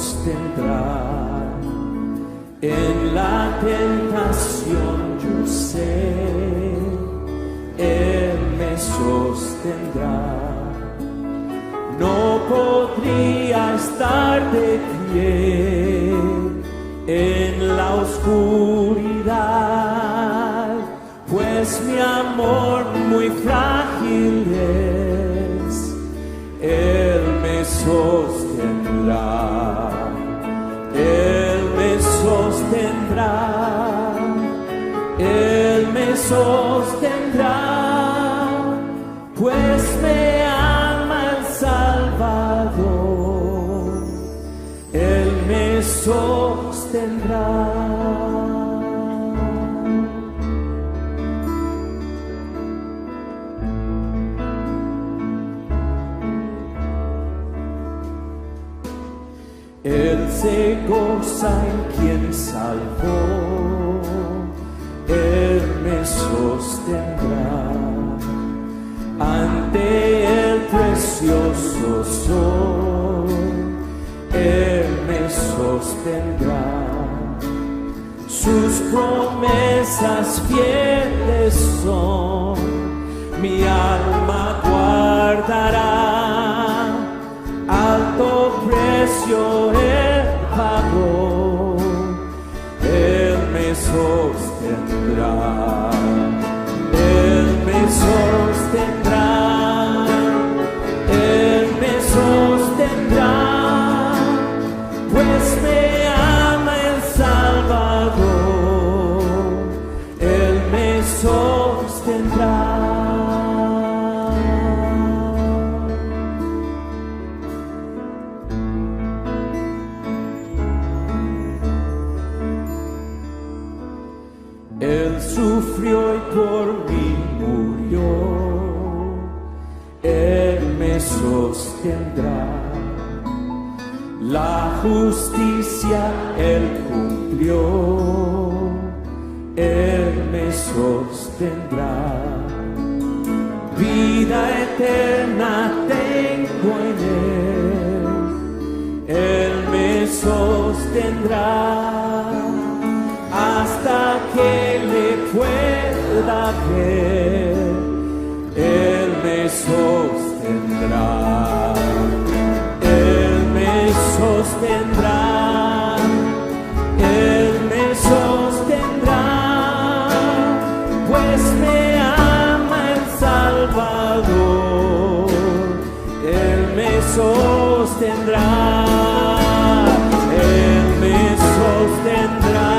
sostendrá. En la tentación yo sé, Él me sostendrá. No podría estar de pie en la oscuridad, pues mi amor muy frágil es. Él me sostendrá, Él me sostendrá, Él me sostendrá, pues me ama el Salvador, Él me sostendrá. Él se goza en quien salvó, Él me sostendrá. Ante el precioso sol, Él me sostendrá. Sus promesas fieles son, mi alma guardará. Alto precio Él pagó, Él me sostendrá, Él me sostendrá, Él me sostendrá, pues me ama el Salvador, Él me sostendrá. Él sufrió y por mí murió, Él me sostendrá. La justicia Él cumplió, Él me sostendrá. Vida eterna tengo en Él, Él me sostendrá. Hasta que le pueda ver, Él me sostendrá, Él me sostendrá, Él me sostendrá, pues me ama el Salvador, Él me sostendrá, Él me sostendrá.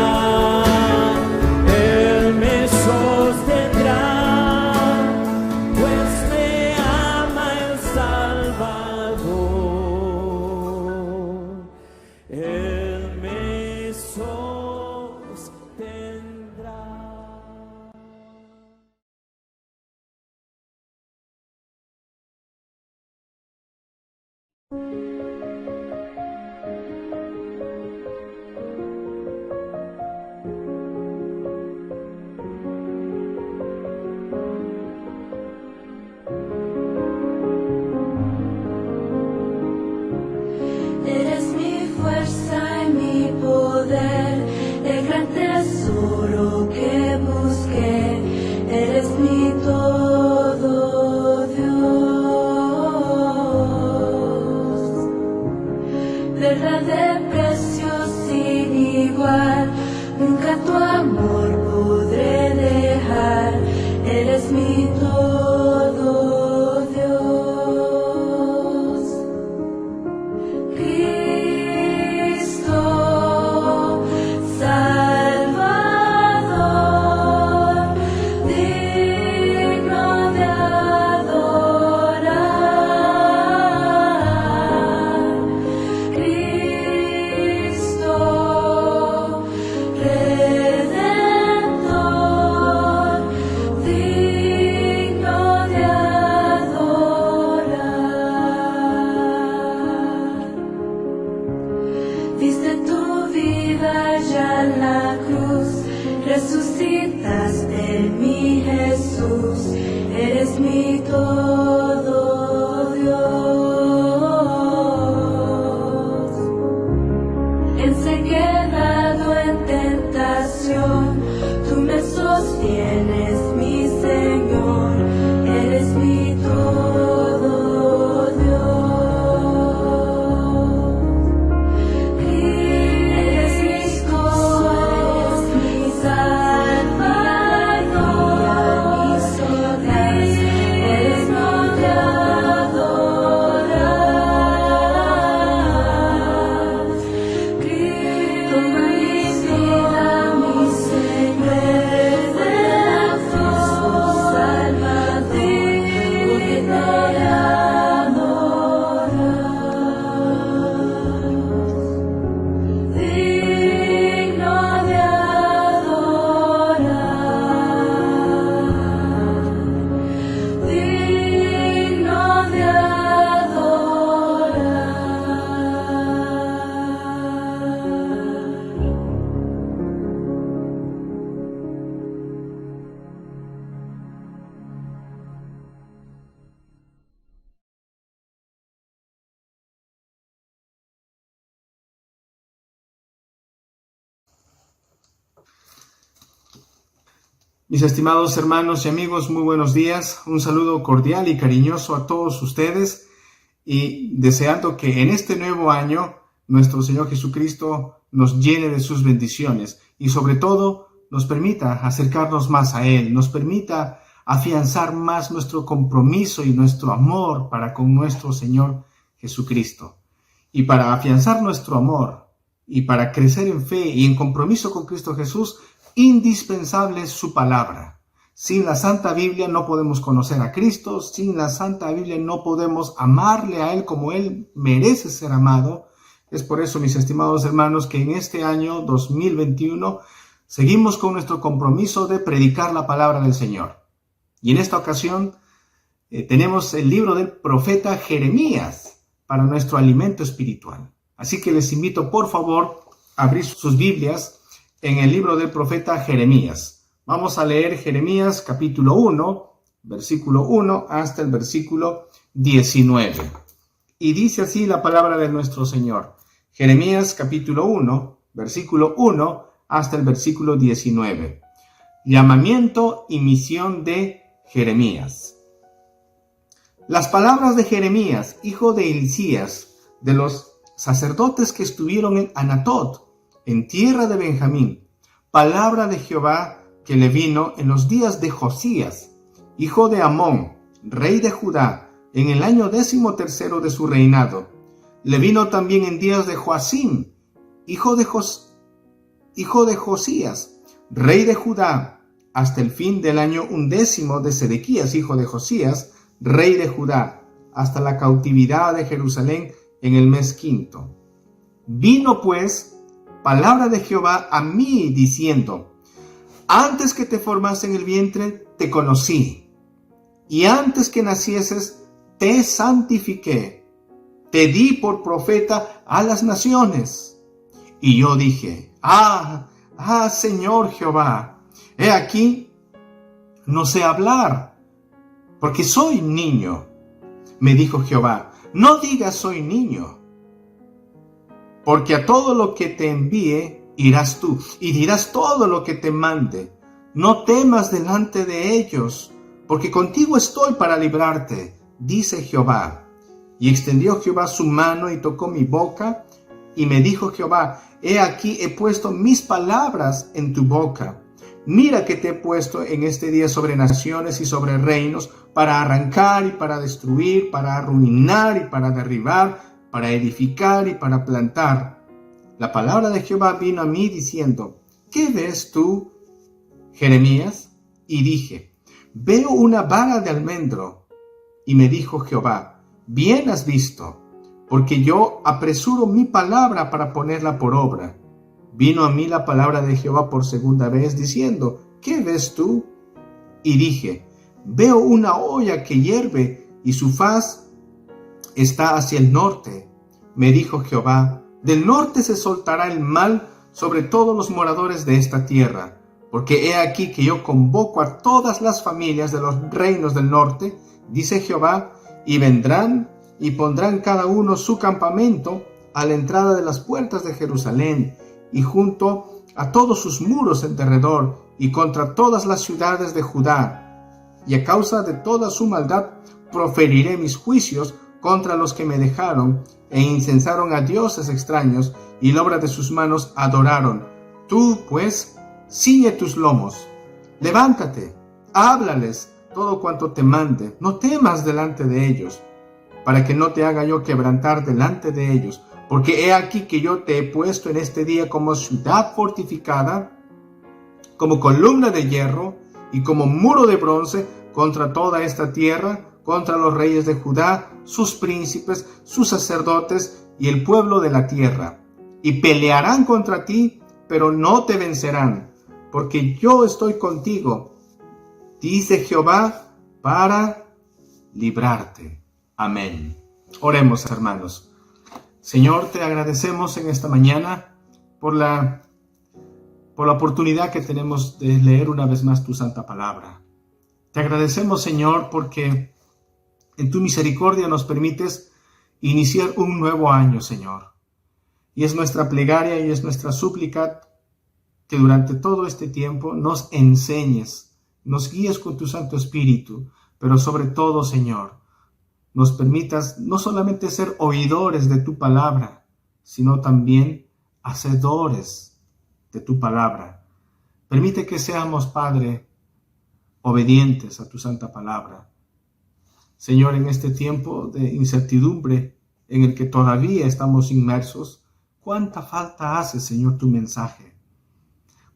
Eres mi fuerza y mi poder, el gran tesoro que busqué. Eres mi todo, Dios. Verdad de precio sin igual, nunca tu amor podré dejar. Eres mi todo, Dios. Cristo, Salvador, digno de adorar. Cristo, Redentor, digno de adorar. Diste tu vida ya en la cruz, resucitaste en mi Jesús, eres mi todo, Dios. tienes, mi Señor, eres mi todo, Dios. Eres mis cosas, mi Salvador, mis obras, eres no te adorar. Toma mi vida, mi Señor, Jesús, Salvador, digno de adorar, digno de adorar, digno de adorar. Mis estimados hermanos y amigos, muy buenos días. Un saludo cordial y cariñoso a todos ustedes y deseando que en este nuevo año nuestro Señor Jesucristo nos llene de sus bendiciones y sobre todo nos permita acercarnos más a Él, nos permita afianzar más nuestro compromiso y nuestro amor para con nuestro Señor Jesucristo. Y para afianzar nuestro amor y para crecer en fe y en compromiso con Cristo Jesús, indispensable es su palabra. Sin la Santa Biblia no podemos conocer a Cristo, sin la Santa Biblia no podemos amarle a Él como Él merece ser amado. Es por eso, mis estimados hermanos, que en este año 2021 seguimos con nuestro compromiso de predicar la palabra del Señor. Y en esta ocasión tenemos el libro del profeta Jeremías para nuestro alimento espiritual. Así que les invito, por favor, a abrir sus Biblias en el libro del profeta Jeremías. Vamos a leer Jeremías capítulo 1, versículo 1 hasta el versículo 19. Y dice así la palabra de nuestro Señor. Jeremías capítulo 1, versículo 1 hasta el versículo 19. Llamamiento y misión de Jeremías. Las palabras de Jeremías, hijo de Hilcías, de los sacerdotes que estuvieron en Anatot, en tierra de Benjamín, palabra de Jehová que le vino en los días de Josías, hijo de Amón, rey de Judá, en el año 13º de su reinado. Le vino también en días de Joacim, hijo de Josías, rey de Judá, hasta el fin del año 11 de Sedequías, hijo de Josías, rey de Judá, hasta la cautividad de Jerusalén en el mes 5. Vino pues palabra de Jehová a mí diciendo: antes que te formase en el vientre, te conocí, y antes que nacieses, te santifiqué, te di por profeta a las naciones. Y yo dije: Señor Jehová, he aquí, no sé hablar, porque soy niño. Me dijo Jehová: no digas soy niño, porque a todo lo que te envíe irás tú, y dirás todo lo que te mande. No temas delante de ellos, porque contigo estoy para librarte, dice Jehová. Y extendió Jehová su mano y tocó mi boca, y me dijo Jehová: he aquí he puesto mis palabras en tu boca. Mira que te he puesto en este día sobre naciones y sobre reinos, para arrancar y para destruir, para arruinar y para derribar, para edificar y para plantar. La palabra de Jehová vino a mí diciendo: ¿qué ves tú, Jeremías? Y dije: veo una vara de almendro. Y me dijo Jehová: bien has visto, porque yo apresuro mi palabra para ponerla por obra. Vino a mí la palabra de Jehová por segunda vez diciendo: ¿qué ves tú? Y dije: veo una olla que hierve y su faz está hacia el norte. Me dijo Jehová: del norte se soltará el mal sobre todos los moradores de esta tierra, porque he aquí que yo convoco a todas las familias de los reinos del norte, dice Jehová, y vendrán y pondrán cada uno su campamento a la entrada de las puertas de Jerusalén y junto a todos sus muros en derredor, y contra todas las ciudades de Judá, y a causa de toda su maldad proferiré mis juicios contra los que me dejaron e incensaron a dioses extraños, y la obra de sus manos adoraron. Tú, pues, ciñe tus lomos, levántate, háblales todo cuanto te mande, no temas delante de ellos, para que no te haga yo quebrantar delante de ellos, porque he aquí que yo te he puesto en este día como ciudad fortificada, como columna de hierro y como muro de bronce contra toda esta tierra, contra los reyes de Judá, sus príncipes, sus sacerdotes y el pueblo de la tierra. Y pelearán contra ti, pero no te vencerán, porque yo estoy contigo, dice Jehová, para librarte. Amén. Oremos, hermanos. Señor, te agradecemos en esta mañana por la oportunidad que tenemos de leer una vez más tu santa palabra. Te agradecemos, Señor, porque en tu misericordia nos permites iniciar un nuevo año, Señor. Y es nuestra plegaria y es nuestra súplica que durante todo este tiempo nos enseñes, nos guíes con tu Santo Espíritu, pero sobre todo, Señor, nos permitas no solamente ser oidores de tu palabra, sino también hacedores de tu palabra. Permite que seamos, Padre, obedientes a tu santa palabra. Señor, en este tiempo de incertidumbre en el que todavía estamos inmersos, ¿cuánta falta hace, Señor, tu mensaje?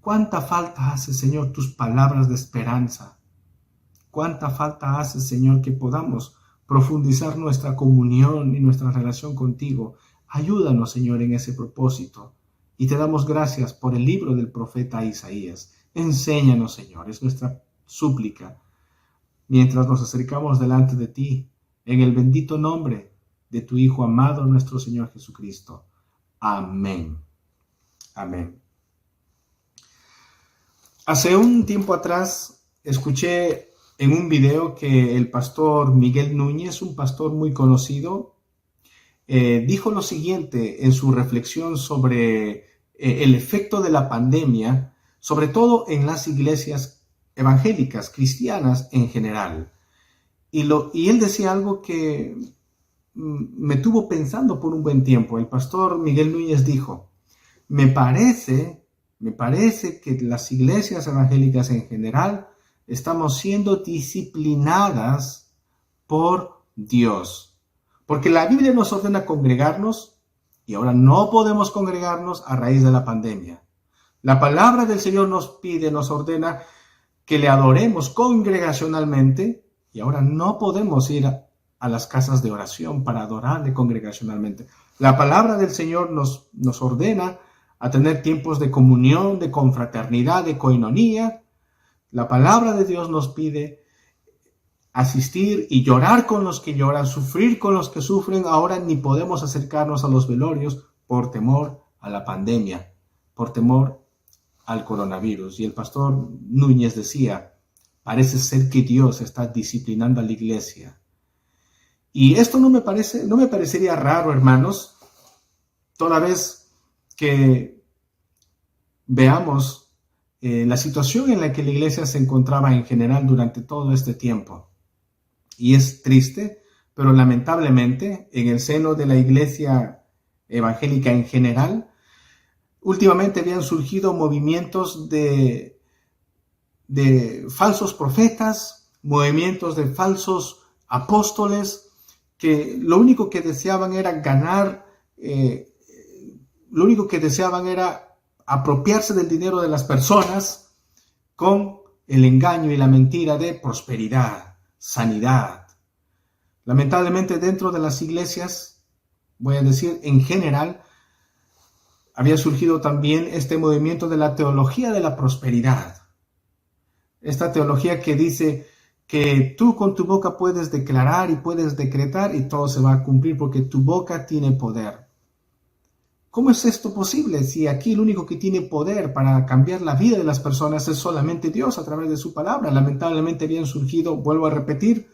¿Cuánta falta hace, Señor, tus palabras de esperanza? ¿Cuánta falta hace, Señor, que podamos profundizar nuestra comunión y nuestra relación contigo? Ayúdanos, Señor, en ese propósito. Y te damos gracias por el libro del profeta Isaías. Enséñanos, Señor, es nuestra súplica, mientras nos acercamos delante de ti, en el bendito nombre de tu Hijo amado, nuestro Señor Jesucristo. Amén. Amén. Hace un tiempo atrás escuché en un video que el pastor Miguel Núñez, un pastor muy conocido, dijo lo siguiente en su reflexión sobre el efecto de la pandemia, sobre todo en las iglesias evangélicas, cristianas en general. Y él decía algo que me tuvo pensando por un buen tiempo. El pastor Miguel Núñez dijo: me parece que las iglesias evangélicas en general estamos siendo disciplinadas por Dios. Porque la Biblia nos ordena congregarnos y ahora no podemos congregarnos a raíz de la pandemia. La palabra del Señor nos pide, nos ordena que le adoremos congregacionalmente y ahora no podemos ir a las casas de oración para adorarle congregacionalmente. La palabra del Señor nos ordena a tener tiempos de comunión, de confraternidad, de coinonía. La palabra de Dios nos pide asistir y llorar con los que lloran, sufrir con los que sufren. Ahora ni podemos acercarnos a los velorios por temor a la pandemia, por temor al coronavirus. Y el pastor Núñez decía: parece ser que Dios está disciplinando a la iglesia. Y esto no me parecería raro, hermanos, toda vez que veamos la situación en la que la iglesia se encontraba en general durante todo este tiempo. Y es triste, pero lamentablemente en el seno de la iglesia evangélica en general, últimamente habían surgido movimientos de falsos profetas, movimientos de falsos apóstoles, que lo único que deseaban era ganar, lo único que deseaban era apropiarse del dinero de las personas con el engaño y la mentira de prosperidad, sanidad. Lamentablemente dentro de las iglesias, voy a decir en general, había surgido también este movimiento de la teología de la prosperidad. Esta teología que dice que tú con tu boca puedes declarar y puedes decretar y todo se va a cumplir porque tu boca tiene poder. ¿Cómo es esto posible si aquí el único que tiene poder para cambiar la vida de las personas es solamente Dios a través de su palabra? Lamentablemente habían surgido, vuelvo a repetir,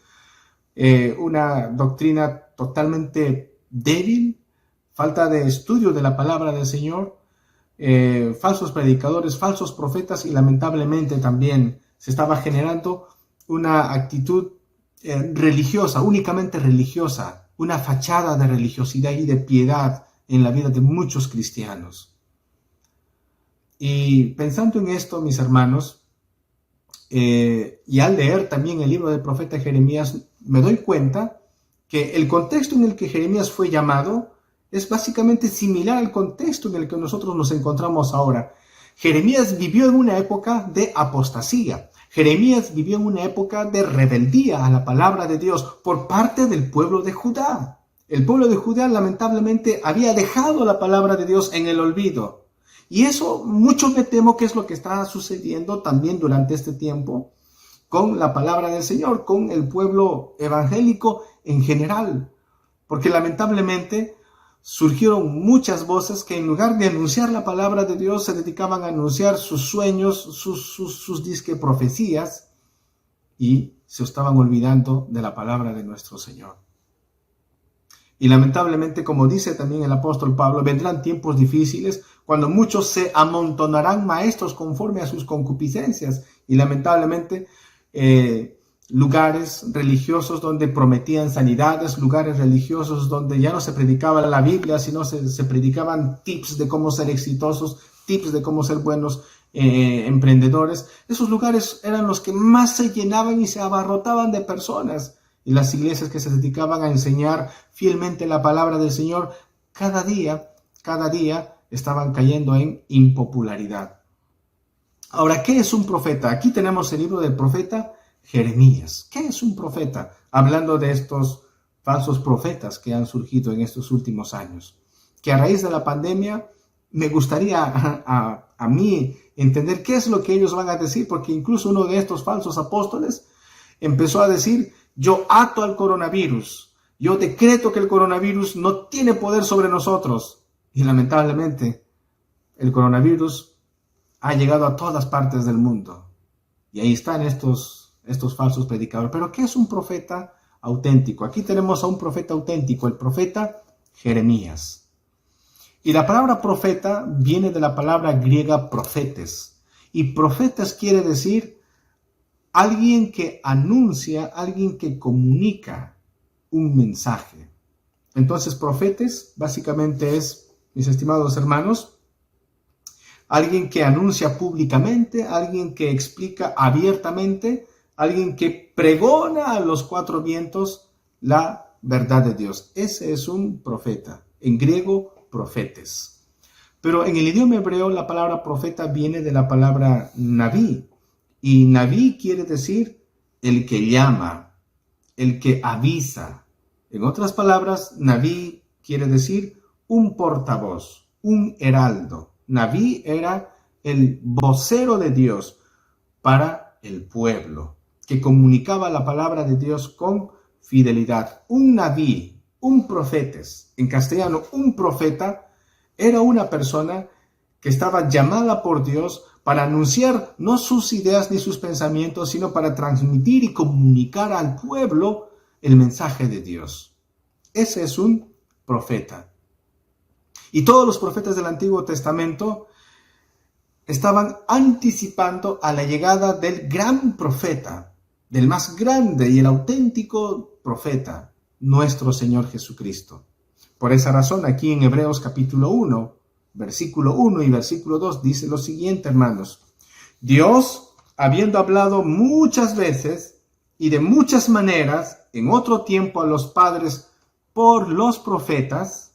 una doctrina totalmente débil, falta de estudio de la palabra del Señor, falsos predicadores, falsos profetas, y lamentablemente también se estaba generando una actitud religiosa, únicamente religiosa, una fachada de religiosidad y de piedad en la vida de muchos cristianos. Y pensando en esto, mis hermanos, y al leer también el libro del profeta Jeremías, me doy cuenta que el contexto en el que Jeremías fue llamado es básicamente similar al contexto en el que nosotros nos encontramos ahora. Jeremías vivió en una época de apostasía. Jeremías vivió en una época de rebeldía a la palabra de Dios por parte del pueblo de Judá. El pueblo de Judá lamentablemente había dejado la palabra de Dios en el olvido. Y eso mucho me temo que es lo que está sucediendo también durante este tiempo con la palabra del Señor, con el pueblo evangélico en general. Porque lamentablemente surgieron muchas voces que en lugar de anunciar la palabra de Dios se dedicaban a anunciar sus sueños, sus disque profecías, y se estaban olvidando de la palabra de nuestro Señor. Y lamentablemente, como dice también el apóstol Pablo, vendrán tiempos difíciles cuando muchos se amontonarán maestros conforme a sus concupiscencias, y lamentablemente lugares religiosos donde prometían sanidades, lugares religiosos donde ya no se predicaba la Biblia, sino se predicaban tips de cómo ser exitosos, tips de cómo ser buenos emprendedores. Esos lugares eran los que más se llenaban y se abarrotaban de personas. Y las iglesias que se dedicaban a enseñar fielmente la palabra del Señor, cada día estaban cayendo en impopularidad. Ahora, ¿qué es un profeta? Aquí tenemos el libro del profeta Jeremías. ¿Qué es un profeta? Hablando de estos falsos profetas que han surgido en estos últimos años. Que a raíz de la pandemia me gustaría a mí entender qué es lo que ellos van a decir, porque incluso uno de estos falsos apóstoles empezó a decir: yo ato al coronavirus, yo decreto que el coronavirus no tiene poder sobre nosotros. Y lamentablemente el coronavirus ha llegado a todas partes del mundo. Y ahí están estos falsos predicadores. Pero ¿qué es un profeta auténtico? Aquí tenemos a un profeta auténtico, el profeta Jeremías. Y la palabra profeta viene de la palabra griega profetes. Y profetas quiere decir alguien que anuncia, alguien que comunica un mensaje. Entonces, profetes básicamente es, mis estimados hermanos, alguien que anuncia públicamente, alguien que explica abiertamente, alguien que pregona a los cuatro vientos la verdad de Dios. Ese es un profeta, en griego, profetes. Pero en el idioma hebreo la palabra profeta viene de la palabra naví, y naví quiere decir el que llama, el que avisa. En otras palabras, naví quiere decir un portavoz, un heraldo. Naví era el vocero de Dios para el pueblo, que comunicaba la palabra de Dios con fidelidad. Un naví, un profetes, en castellano un profeta, era una persona que estaba llamada por Dios para anunciar no sus ideas ni sus pensamientos, sino para transmitir y comunicar al pueblo el mensaje de Dios. Ese es un profeta. Y todos los profetas del Antiguo Testamento estaban anticipando a la llegada del gran profeta, del más grande y el auténtico profeta, nuestro Señor Jesucristo. Por esa razón, aquí en Hebreos capítulo 1, versículo 1 y versículo 2 dice lo siguiente, hermanos: Dios, habiendo hablado muchas veces y de muchas maneras en otro tiempo a los padres por los profetas,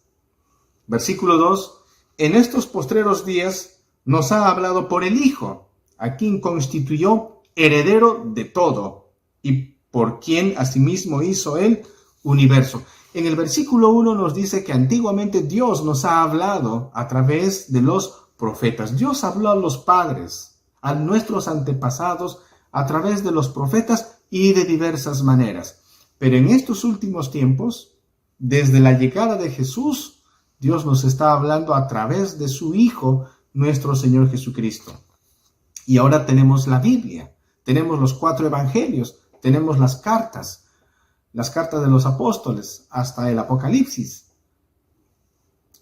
versículo 2, en estos postreros días nos ha hablado por el Hijo, a quien constituyó heredero de todo y por quien asimismo hizo el universo. En el versículo 1 nos dice que antiguamente Dios nos ha hablado a través de los profetas. Dios habló a los padres, a nuestros antepasados, a través de los profetas y de diversas maneras. Pero en estos últimos tiempos, desde la llegada de Jesús, Dios nos está hablando a través de su Hijo, nuestro Señor Jesucristo. Y ahora tenemos la Biblia, tenemos los 4 evangelios, tenemos las cartas de los apóstoles hasta el Apocalipsis.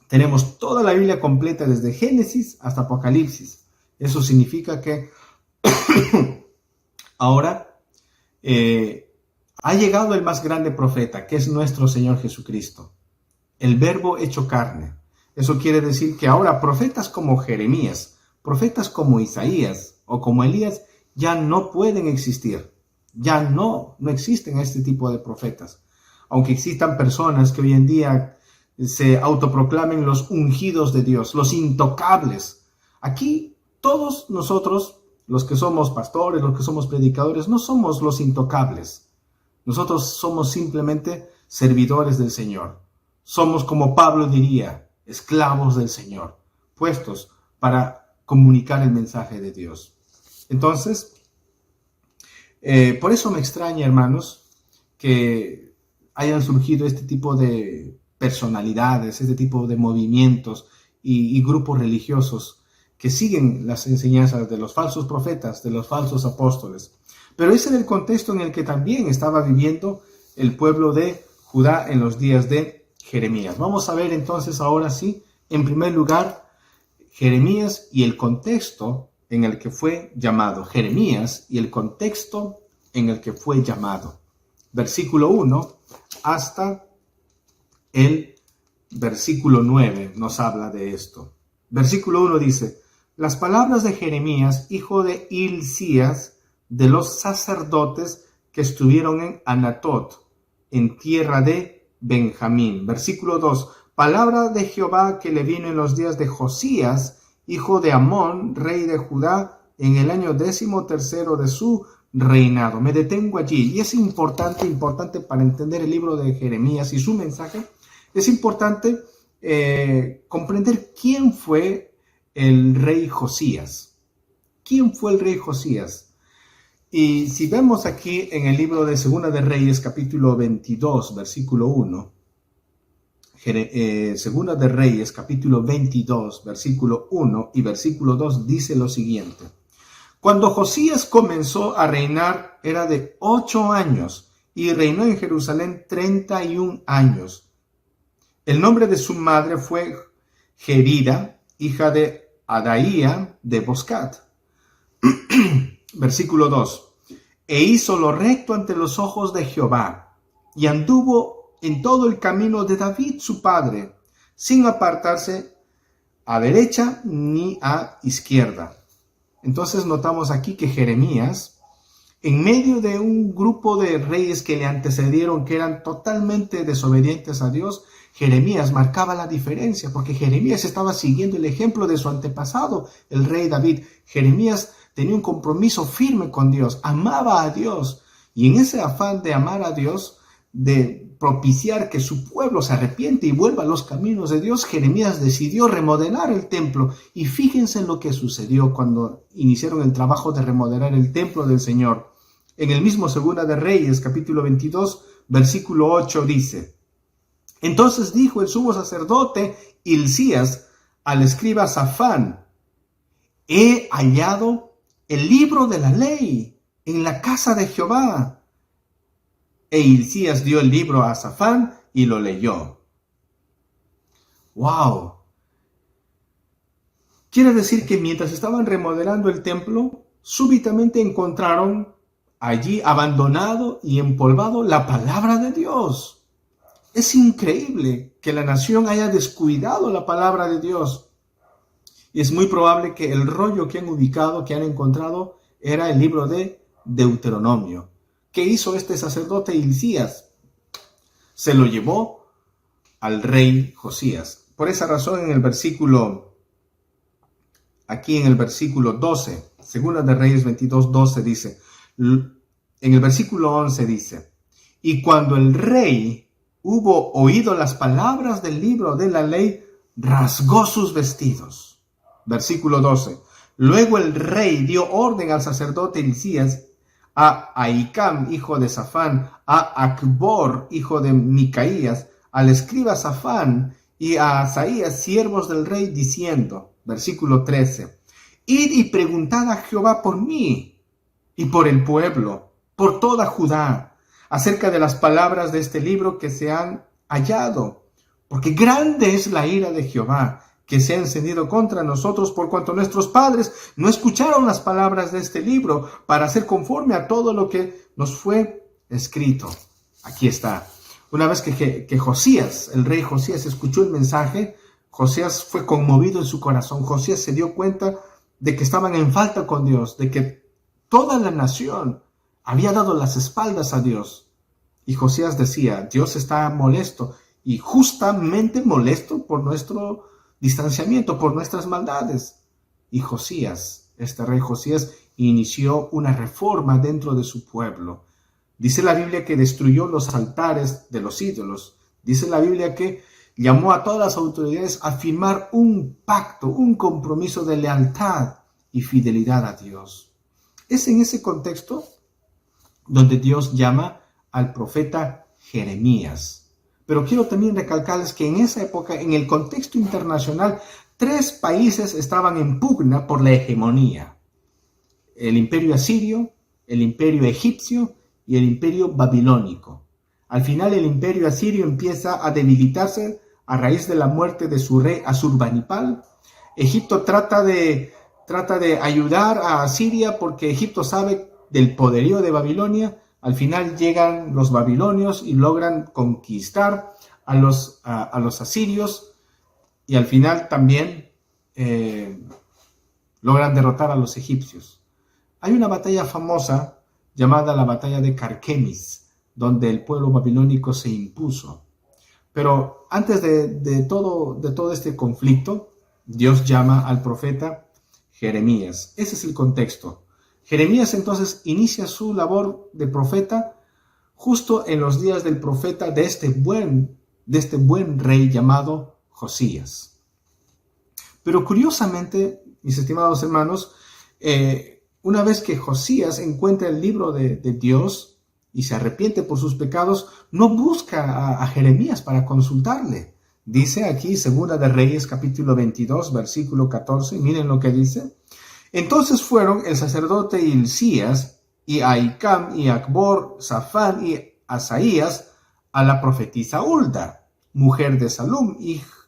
Tenemos toda la Biblia completa desde Génesis hasta Apocalipsis. Eso significa que ahora ha llegado el más grande profeta, que es nuestro Señor Jesucristo, el Verbo hecho carne. Eso quiere decir que ahora profetas como Jeremías, profetas como Isaías o como Elías ya no pueden existir. Ya no existen este tipo de profetas. Aunque existan personas que hoy en día se autoproclamen los ungidos de Dios, los intocables. Aquí todos nosotros, los que somos pastores, los que somos predicadores, no somos los intocables. Nosotros somos simplemente servidores del Señor. Somos, como Pablo diría, esclavos del Señor, puestos para comunicar el mensaje de Dios. Entonces, por eso me extraña, hermanos, que hayan surgido este tipo de personalidades, este tipo de movimientos y grupos religiosos que siguen las enseñanzas de los falsos profetas, de los falsos apóstoles. Pero ese era el contexto en el que también estaba viviendo el pueblo de Judá en los días de Jeremías. Vamos a ver entonces ahora sí, en primer lugar, Jeremías y el contexto en el que fue llamado. Jeremías y el contexto en el que fue llamado. Versículo 1 hasta el versículo 9 nos habla de esto. Versículo 1 dice: las palabras de Jeremías, hijo de Hilcías, de los sacerdotes que estuvieron en Anatot, en tierra de Benjamín. Versículo 2: palabra de Jehová que le vino en los días de Josías, hijo de Amón, rey de Judá, en el año 13º de su reinado. Me detengo allí, y es importante para entender el libro de Jeremías y su mensaje. Es importante comprender quién fue el rey Josías. ¿Quién fue el rey Josías? Y si vemos aquí en el libro de Segunda de Reyes, capítulo 22, versículo 1, Segunda de Reyes, capítulo 22, versículo 1 y versículo 2, dice lo siguiente: cuando Josías comenzó a reinar era de 8 años y reinó en Jerusalén 31 años. El nombre de su madre fue Jerida, hija de Adaía de Boscat. Versículo 2: e hizo lo recto ante los ojos de Jehová, y anduvo en todo el camino de David su padre, sin apartarse a derecha ni a izquierda. Entonces notamos aquí que Jeremías, en medio de un grupo de reyes que le antecedieron, que eran totalmente desobedientes a Dios, Jeremías marcaba la diferencia, porque Jeremías estaba siguiendo el ejemplo de su antepasado, el rey David. Jeremías tenía un compromiso firme con Dios, amaba a Dios, y en ese afán de amar a Dios, de propiciar que su pueblo se arrepiente y vuelva a los caminos de Dios, Jeremías decidió remodelar el templo. Y fíjense en lo que sucedió cuando iniciaron el trabajo de remodelar el templo del Señor. En el mismo Segunda de Reyes, capítulo 22, versículo 8 dice: entonces dijo el sumo sacerdote Hilcías al escriba Safán: he hallado el libro de la ley en la casa de Jehová. E Hilcías dio el libro a Safán y lo leyó. ¡Wow! Quiere decir que mientras estaban remodelando el templo, súbitamente encontraron allí abandonado y empolvado la palabra de Dios. Es increíble que la nación haya descuidado la palabra de Dios. Y es muy probable que el rollo que han ubicado, que han encontrado, era el libro de Deuteronomio. ¿Qué hizo este sacerdote Hilcías? Se lo llevó al rey Josías. Por esa razón aquí en el versículo 12, Segunda de Reyes 22, 12 dice, en el versículo 11 dice: y cuando el rey hubo oído las palabras del libro de la ley, rasgó sus vestidos. Versículo 12, luego el rey dio orden al sacerdote Hilcías, a Ahicam, hijo de Safán, a Acbor, hijo de Micaías, al escriba Safán y a Asaías, siervos del rey, diciendo, versículo 13, id y preguntad a Jehová por mí y por el pueblo, por toda Judá, acerca de las palabras de este libro que se han hallado, Porque grande es la ira de Jehová, que se ha encendido contra nosotros, por cuanto nuestros padres no escucharon las palabras de este libro para hacer conforme a todo lo que nos fue escrito. Aquí está. Una vez que Josías, el rey Josías, escuchó el mensaje, Josías fue conmovido en su corazón. Josías se dio cuenta de que estaban en falta con Dios, de que toda la nación había dado las espaldas a Dios. Y Josías decía, Dios está molesto, y justamente molesto por nuestro distanciamiento, por nuestras maldades. Y Josías, este rey Josías, inició una reforma dentro de su pueblo. Dice la Biblia que destruyó los altares de los ídolos. Dice la Biblia que llamó a todas las autoridades a firmar un pacto, un compromiso de lealtad y fidelidad a Dios. Es en ese contexto donde Dios llama al profeta Jeremías. Pero quiero también recalcarles que en esa época, en el contexto internacional, 3 países estaban en pugna por la hegemonía: el imperio asirio, el imperio egipcio y el imperio babilónico. Al final el imperio asirio empieza a debilitarse a raíz de la muerte de su rey Asurbanipal. Egipto trata de ayudar a Asiria porque Egipto sabe del poderío de Babilonia. Al final llegan los babilonios y logran conquistar a los asirios, y al final también logran derrotar a los egipcios. Hay una batalla famosa llamada la batalla de Carquemis, donde el pueblo babilónico se impuso. Pero antes de todo este conflicto, Dios llama al profeta Jeremías. Ese es el contexto. Jeremías entonces inicia su labor de profeta justo en los días del profeta de este buen rey llamado Josías. Pero curiosamente, mis estimados hermanos, una vez que Josías encuentra el libro de Dios y se arrepiente por sus pecados, no busca a Jeremías para consultarle. Dice aquí, Segunda de Reyes, capítulo 22, versículo 14, miren lo que dice. Entonces fueron el sacerdote Hilcías y Ahicam y Acbor, Safán y Asaías a la profetisa Hulda, mujer de Salum,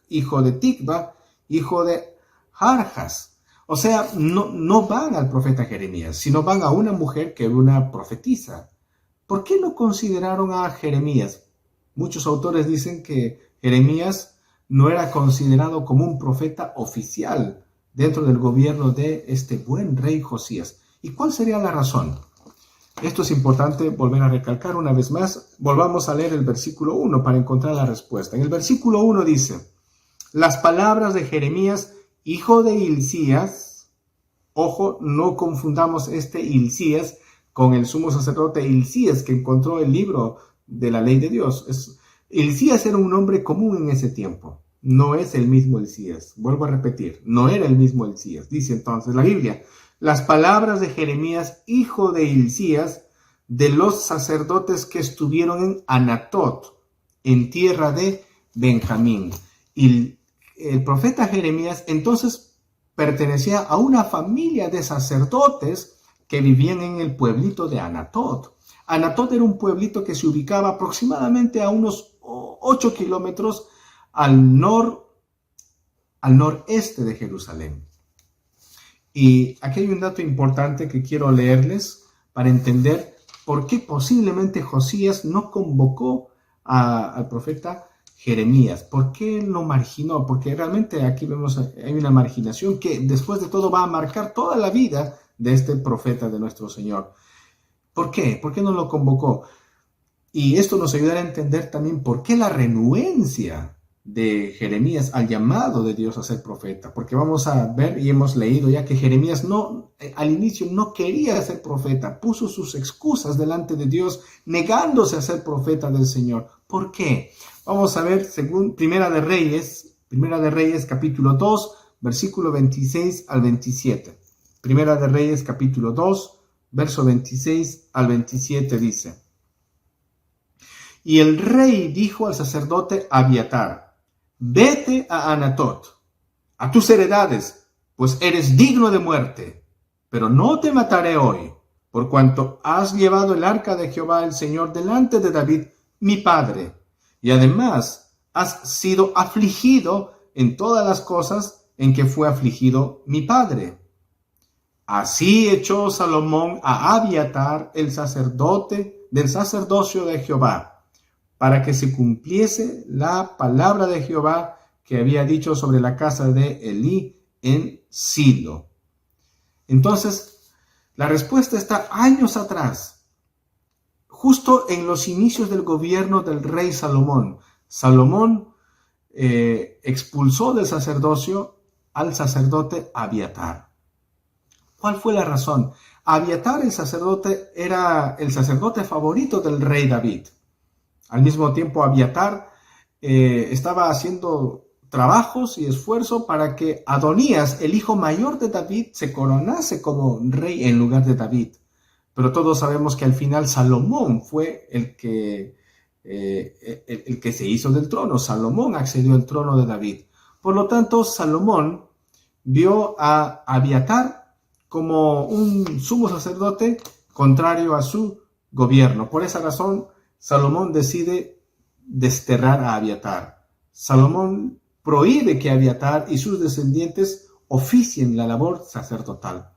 hijo de Ticva, hijo de Jarjas. O sea, no van al profeta Jeremías, sino van a una mujer que era una profetisa. ¿Por qué no consideraron a Jeremías? Muchos autores dicen que Jeremías no era considerado como un profeta oficial dentro del gobierno de este buen rey Josías. ¿Y cuál sería la razón? Esto es importante volver a recalcar una vez más. Volvamos a leer el versículo 1 para encontrar la respuesta. En el versículo 1 dice, las palabras de Jeremías, hijo de Hilcías. Ojo, no confundamos este Hilcías con el sumo sacerdote Hilcías que encontró el libro de la ley de Dios. Hilcías era un nombre común en ese tiempo. No es el mismo Hilcías. Vuelvo a repetir, no era el mismo Hilcías. Dice entonces la Biblia, las palabras de Jeremías, hijo de Hilcías, de los sacerdotes que estuvieron en Anatot, en tierra de Benjamín. Y el profeta Jeremías entonces pertenecía a una familia de sacerdotes que vivían en el pueblito de Anatot. Anatot era un pueblito que se ubicaba aproximadamente a unos 8 kilómetros al noreste de Jerusalén. Y aquí hay un dato importante que quiero leerles para entender por qué posiblemente Josías no convocó al profeta Jeremías. ¿Por qué lo marginó? Porque realmente aquí vemos hay una marginación que después de todo va a marcar toda la vida de este profeta de nuestro Señor. ¿Por qué? ¿Por qué no lo convocó? Y esto nos ayudará a entender también por qué la renuencia de Jeremías al llamado de Dios a ser profeta, porque vamos a ver y hemos leído ya que Jeremías al inicio no quería ser profeta, puso sus excusas delante de Dios, negándose a ser profeta del Señor. ¿Por qué? Vamos a ver según Primera de Reyes capítulo 2, versículo 26 al 27. Primera de Reyes capítulo 2, verso 26 al 27 dice: Y el rey dijo al sacerdote Abiatar: Vete a Anatot, a tus heredades, pues eres digno de muerte, pero no te mataré hoy, por cuanto has llevado el arca de Jehová el Señor delante de David, mi padre, y además has sido afligido en todas las cosas en que fue afligido mi padre. Así echó Salomón a Abiatar, el sacerdote, del sacerdocio de Jehová, para que se cumpliese la palabra de Jehová que había dicho sobre la casa de Elí en Silo. Entonces, la respuesta está años atrás, justo en los inicios del gobierno del rey Salomón. Salomón expulsó del sacerdocio al sacerdote Abiatar. ¿Cuál fue la razón? Abiatar, el sacerdote, era el sacerdote favorito del rey David. Al mismo tiempo, Abiatar estaba haciendo trabajos y esfuerzo para que Adonías, el hijo mayor de David, se coronase como rey en lugar de David. Pero todos sabemos que al final Salomón fue el que se hizo del trono. Salomón accedió al trono de David. Por lo tanto, Salomón vio a Abiatar como un sumo sacerdote contrario a su gobierno. Por esa razón, Salomón decide desterrar a Abiatar. Salomón prohíbe que Abiatar y sus descendientes oficien la labor sacerdotal.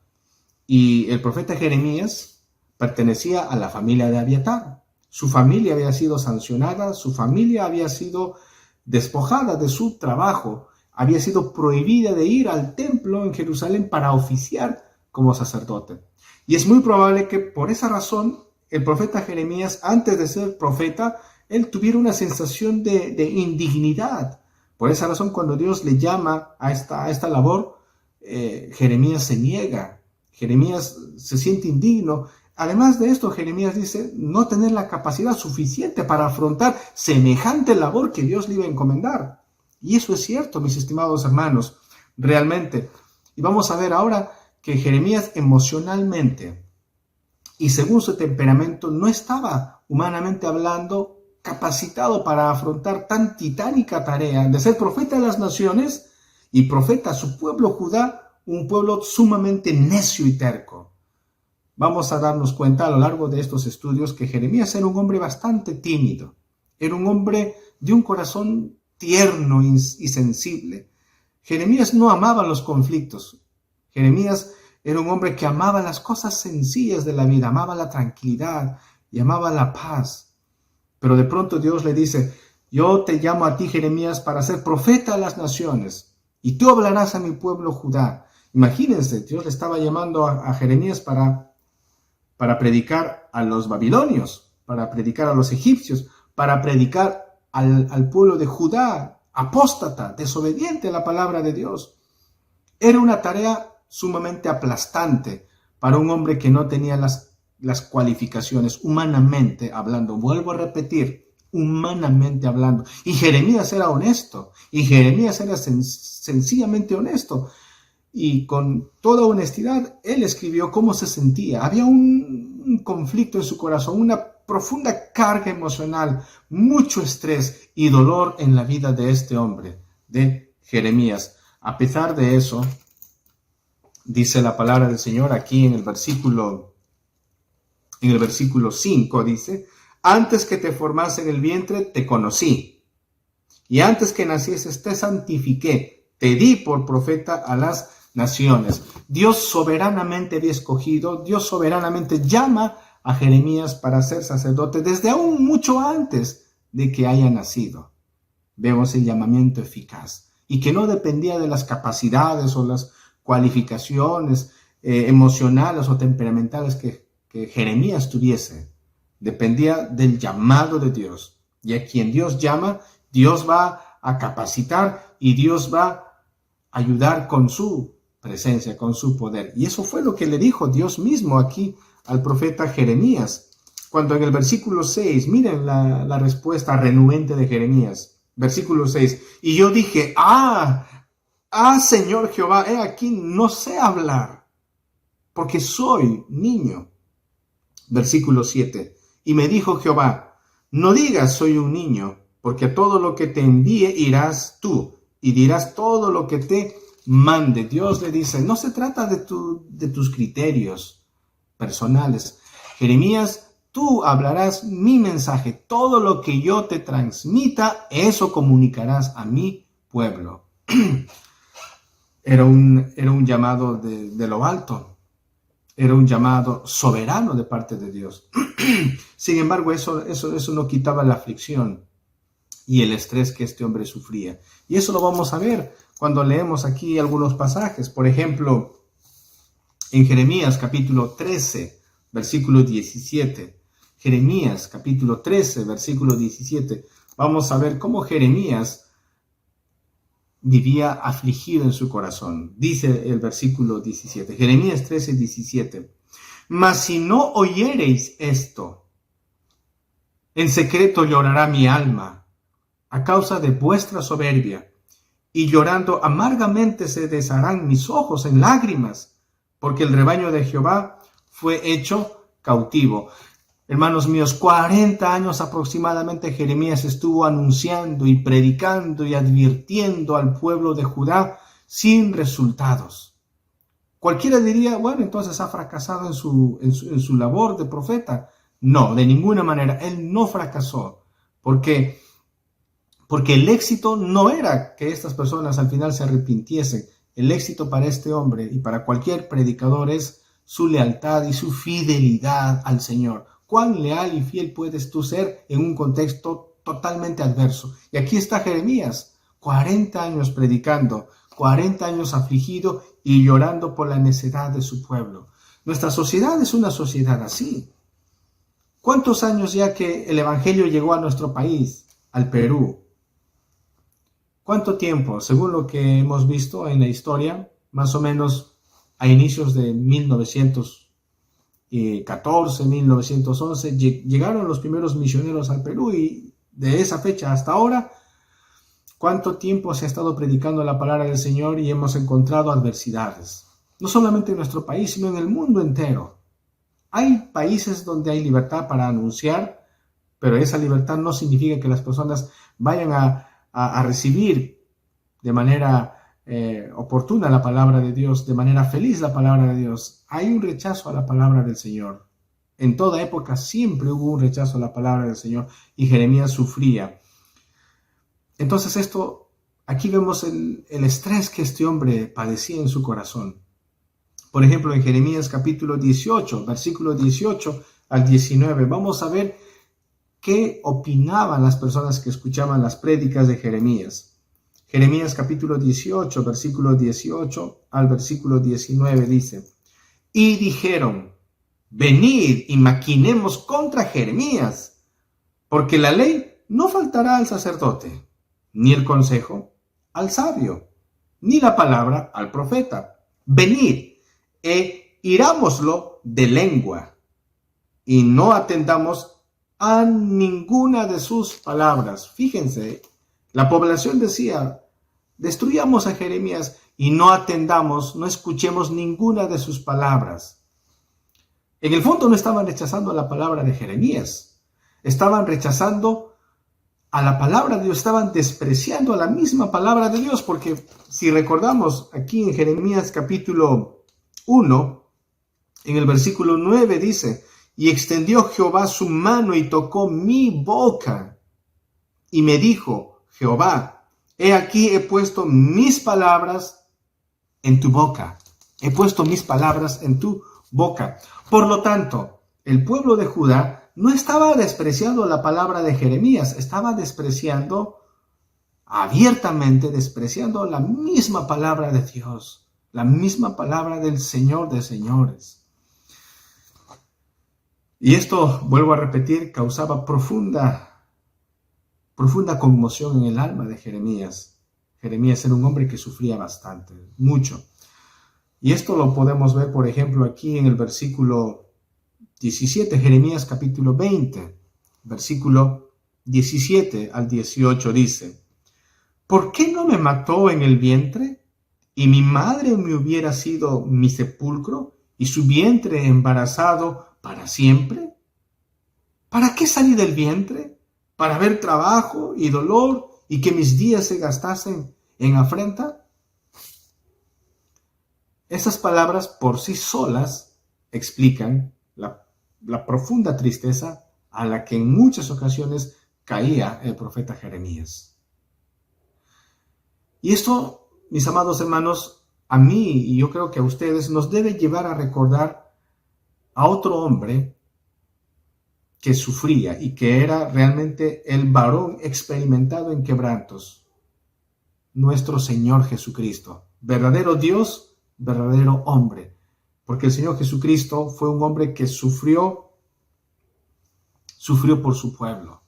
Y el profeta Jeremías pertenecía a la familia de Abiatar. Su familia había sido sancionada, su familia había sido despojada de su trabajo, había sido prohibida de ir al templo en Jerusalén para oficiar como sacerdote. Y es muy probable que por esa razón el profeta Jeremías, antes de ser profeta, él tuviera una sensación de indignidad. Por esa razón, cuando Dios le llama a esta labor, Jeremías se niega, Jeremías se siente indigno. Además de esto, Jeremías dice no tener la capacidad suficiente para afrontar semejante labor que Dios le iba a encomendar. Y eso es cierto, mis estimados hermanos, realmente. Y vamos a ver ahora que Jeremías emocionalmente y según su temperamento no estaba, humanamente hablando, capacitado para afrontar tan titánica tarea de ser profeta de las naciones y profeta a su pueblo Judá, un pueblo sumamente necio y terco. Vamos a darnos cuenta a lo largo de estos estudios que Jeremías era un hombre bastante tímido, era un hombre de un corazón tierno y sensible. Jeremías no amaba los conflictos. Jeremías era un hombre que amaba las cosas sencillas de la vida, amaba la tranquilidad y amaba la paz. Pero de pronto Dios le dice, yo te llamo a ti, Jeremías, para ser profeta a las naciones, y tú hablarás a mi pueblo Judá. Imagínense, Dios le estaba llamando a Jeremías para predicar a los babilonios, para predicar a los egipcios, para predicar al pueblo de Judá, apóstata, desobediente a la palabra de Dios. Era una tarea sumamente aplastante para un hombre que no tenía las cualificaciones humanamente hablando. Vuelvo a repetir, humanamente hablando. Y Jeremías era honesto, y Jeremías era sencillamente honesto. Y con toda honestidad, él escribió cómo se sentía. Había un conflicto en su corazón, una profunda carga emocional, mucho estrés y dolor en la vida de este hombre, de Jeremías. A pesar de eso, dice la palabra del Señor aquí en el versículo 5, dice, antes que te formase en el vientre, te conocí, y antes que nacieses, te santifiqué, te di por profeta a las naciones. Dios soberanamente había escogido, Dios soberanamente llama a Jeremías para ser sacerdote desde aún mucho antes de que haya nacido. Vemos el llamamiento eficaz y que no dependía de las capacidades o las cualificaciones emocionales o temperamentales que Jeremías tuviese. Dependía del llamado de Dios. Y a quien Dios llama, Dios va a capacitar y Dios va a ayudar con su presencia, con su poder. Y eso fue lo que le dijo Dios mismo aquí al profeta Jeremías. Cuando en el versículo 6, miren la respuesta renuente de Jeremías. Versículo 6, y yo dije, Señor Jehová, he aquí, no sé hablar, porque soy niño. Versículo 7, y me dijo Jehová, no digas soy un niño, porque a todo lo que te envíe irás tú, y dirás todo lo que te mande. Dios le dice, no se trata de tus criterios personales. Jeremías, Tú hablarás mi mensaje, todo lo que yo te transmita, eso comunicarás a mi pueblo. Era un llamado de lo alto, era un llamado soberano de parte de Dios. Sin embargo, eso no quitaba la aflicción y el estrés que este hombre sufría. Y eso lo vamos a ver cuando leemos aquí algunos pasajes. Por ejemplo, en Jeremías capítulo 13, versículo 17. Jeremías capítulo 13, versículo 17. Vamos a ver cómo Jeremías vivía afligido en su corazón. Dice el versículo 17. Jeremías 13, 17. Mas si no oyereis esto, en secreto llorará mi alma a causa de vuestra soberbia, y llorando amargamente se desharán mis ojos en lágrimas, porque el rebaño de Jehová fue hecho cautivo. Hermanos míos, 40 años aproximadamente Jeremías estuvo anunciando y predicando y advirtiendo al pueblo de Judá sin resultados. Cualquiera diría, bueno, entonces ha fracasado en su labor de profeta. No, de ninguna manera, él no fracasó, porque el éxito no era que estas personas al final se arrepintiesen. El éxito para este hombre y para cualquier predicador es su lealtad y su fidelidad al Señor. ¿Cuán leal y fiel puedes tú ser en un contexto totalmente adverso? Y aquí está Jeremías, 40 años predicando, 40 años afligido y llorando por la necedad de su pueblo. Nuestra sociedad es una sociedad así. ¿Cuántos años ya que el Evangelio llegó a nuestro país, al Perú? ¿Cuánto tiempo? Según lo que hemos visto en la historia, más o menos a inicios de 1914, 1911, llegaron los primeros misioneros al Perú, y de esa fecha hasta ahora, ¿cuánto tiempo se ha estado predicando la palabra del Señor y hemos encontrado adversidades? No solamente en nuestro país, sino en el mundo entero. Hay países donde hay libertad para anunciar, pero esa libertad no significa que las personas vayan a recibir de manera oportuna la palabra de Dios, de manera feliz la palabra de Dios. Hay un rechazo a la palabra del Señor. En toda época siempre hubo un rechazo a la palabra del Señor y Jeremías sufría. Entonces aquí vemos el estrés que este hombre padecía en su corazón. Por ejemplo, en Jeremías capítulo 18, versículo 18 al 19, vamos a ver qué opinaban las personas que escuchaban las prédicas de Jeremías. Jeremías capítulo 18, versículo 18 al versículo 19 dice: Y dijeron, venid y maquinemos contra Jeremías, porque la ley no faltará al sacerdote, ni el consejo al sabio, ni la palabra al profeta. Venid e hirámoslo de lengua, y no atendamos a ninguna de sus palabras. Fíjense, la población decía, destruyamos a Jeremías y no atendamos, no escuchemos ninguna de sus palabras. En el fondo no estaban rechazando la palabra de Jeremías, estaban rechazando a la palabra de Dios, estaban despreciando a la misma palabra de Dios, porque si recordamos aquí en Jeremías capítulo 1, en el versículo 9 dice: y extendió Jehová su mano y tocó mi boca, y me dijo Jehová: he aquí he puesto mis palabras en tu boca. He puesto mis palabras en tu boca. Por lo tanto, el pueblo de Judá no estaba despreciando la palabra de Jeremías, estaba abiertamente despreciando la misma palabra de Dios, la misma palabra del Señor de señores. Y esto, vuelvo a repetir, causaba profunda conmoción en el alma de Jeremías. Jeremías era un hombre que sufría bastante, mucho. Y esto lo podemos ver, por ejemplo, aquí en el versículo 17, Jeremías capítulo 20, versículo 17 al 18 dice: ¿por qué no me mató en el vientre? Y mi madre me hubiera sido mi sepulcro, y su vientre embarazado para siempre. ¿Para qué salí del vientre? ¿Para ver trabajo y dolor y que mis días se gastasen en afrenta? Esas palabras por sí solas explican la profunda tristeza a la que en muchas ocasiones caía el profeta Jeremías. Y esto, mis amados hermanos, a mí y yo creo que a ustedes nos debe llevar a recordar a otro hombre que sufría y que era realmente el varón experimentado en quebrantos, nuestro Señor Jesucristo, verdadero Dios, verdadero hombre, porque el Señor Jesucristo fue un hombre que sufrió por su pueblo.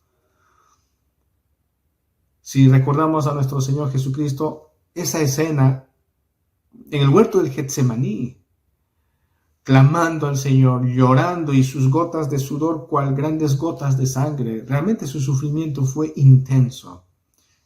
Si recordamos a nuestro Señor Jesucristo, esa escena en el huerto del Getsemaní, clamando al Señor, llorando y sus gotas de sudor cual grandes gotas de sangre, realmente su sufrimiento fue intenso.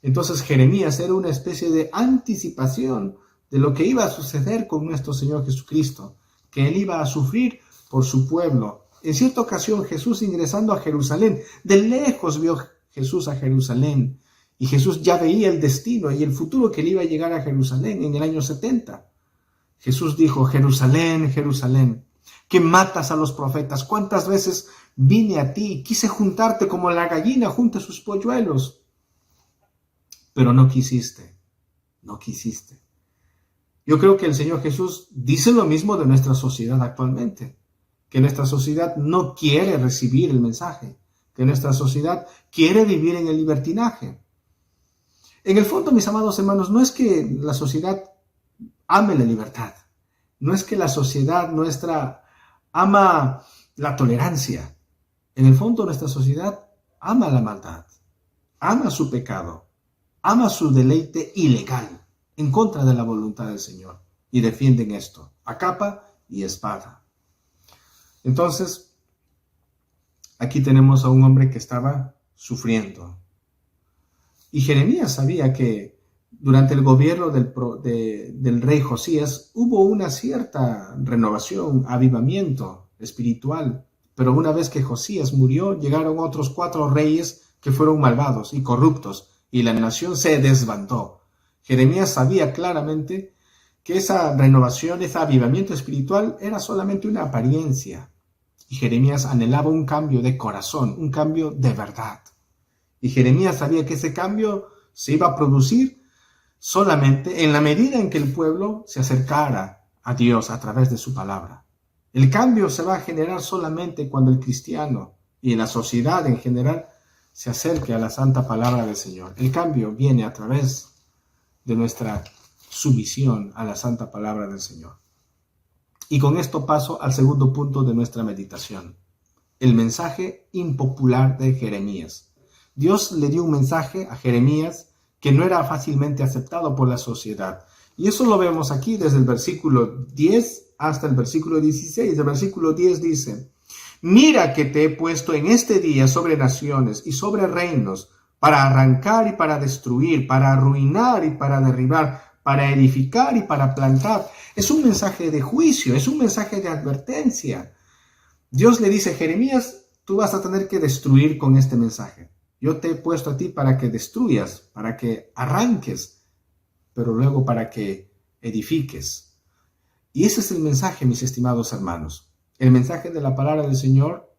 Entonces Jeremías era una especie de anticipación de lo que iba a suceder con nuestro Señor Jesucristo, que Él iba a sufrir por su pueblo. En cierta ocasión Jesús ingresando a Jerusalén, de lejos vio Jesús a Jerusalén, y Jesús ya veía el destino y el futuro que le iba a llegar a Jerusalén en el año 70. Jesús dijo: Jerusalén, Jerusalén, que matas a los profetas, ¿cuántas veces vine a ti, quise juntarte como la gallina junta sus polluelos? Pero no quisiste, no quisiste. Yo creo que el Señor Jesús dice lo mismo de nuestra sociedad actualmente, que nuestra sociedad no quiere recibir el mensaje, que nuestra sociedad quiere vivir en el libertinaje. En el fondo, mis amados hermanos, no es que la sociedad ame la libertad, no es que la sociedad nuestra ama la tolerancia. En el fondo, nuestra sociedad ama la maldad, ama su pecado, ama su deleite ilegal, en contra de la voluntad del Señor, y defienden esto a capa y espada. Entonces, aquí tenemos a un hombre que estaba sufriendo. Y Jeremías sabía que durante el gobierno del rey Josías hubo una cierta renovación, avivamiento espiritual. Pero una vez que Josías murió, llegaron otros 4 reyes que fueron malvados y corruptos, y la nación se desbandó. Jeremías sabía claramente que esa renovación, ese avivamiento espiritual era solamente una apariencia. Y Jeremías anhelaba un cambio de corazón, un cambio de verdad. Y Jeremías sabía que ese cambio se iba a producir solamente en la medida en que el pueblo se acercara a Dios a través de su palabra. El cambio se va a generar solamente cuando el cristiano y la sociedad en general se acerque a la santa palabra del Señor. El cambio viene a través de nuestra sumisión a la santa palabra del Señor. Y con esto paso al segundo punto de nuestra meditación: el mensaje impopular de Jeremías. Dios le dio un mensaje a Jeremías que no era fácilmente aceptado por la sociedad. Y eso lo vemos aquí desde el versículo 10 hasta el versículo 16. El versículo 10 dice: Mira que te he puesto en este día sobre naciones y sobre reinos, para arrancar y para destruir, para arruinar y para derribar, para edificar y para plantar. Es un mensaje de juicio, es un mensaje de advertencia. Dios le dice: Jeremías, tú vas a tener que destruir con este mensaje. Yo te he puesto a ti para que destruyas, para que arranques, pero luego para que edifiques. Y ese es el mensaje, mis estimados hermanos. El mensaje de la palabra del Señor,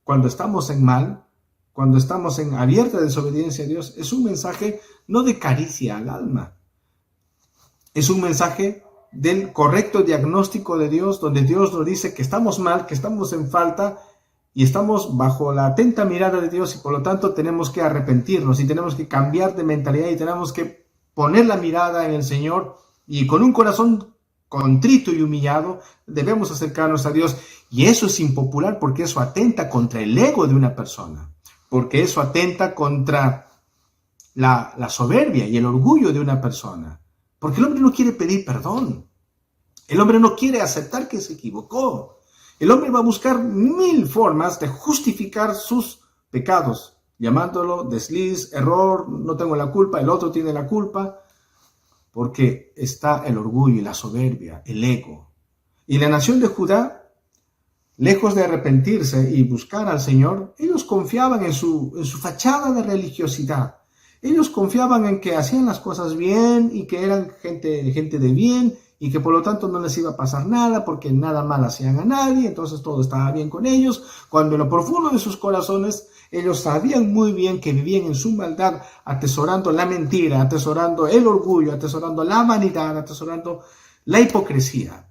cuando estamos en mal, cuando estamos en abierta desobediencia a Dios, es un mensaje no de caricia al alma. Es un mensaje del correcto diagnóstico de Dios, donde Dios nos dice que estamos mal, que estamos en falta, y estamos bajo la atenta mirada de Dios, y por lo tanto tenemos que arrepentirnos y tenemos que cambiar de mentalidad y tenemos que poner la mirada en el Señor, y con un corazón contrito y humillado debemos acercarnos a Dios. Y eso es impopular porque eso atenta contra el ego de una persona, porque eso atenta contra la soberbia y el orgullo de una persona, porque el hombre no quiere pedir perdón, el hombre no quiere aceptar que se equivocó. El hombre va a buscar 1000 formas de justificar sus pecados, llamándolo desliz, error, no tengo la culpa, el otro tiene la culpa, porque está el orgullo y la soberbia, el ego. Y la nación de Judá, lejos de arrepentirse y buscar al Señor, ellos confiaban en su fachada de religiosidad. Ellos confiaban en que hacían las cosas bien y que eran gente de bien y que por lo tanto no les iba a pasar nada porque nada mal hacían a nadie, entonces todo estaba bien con ellos, cuando en lo profundo de sus corazones ellos sabían muy bien que vivían en su maldad, atesorando la mentira, atesorando el orgullo, atesorando la vanidad, atesorando la hipocresía,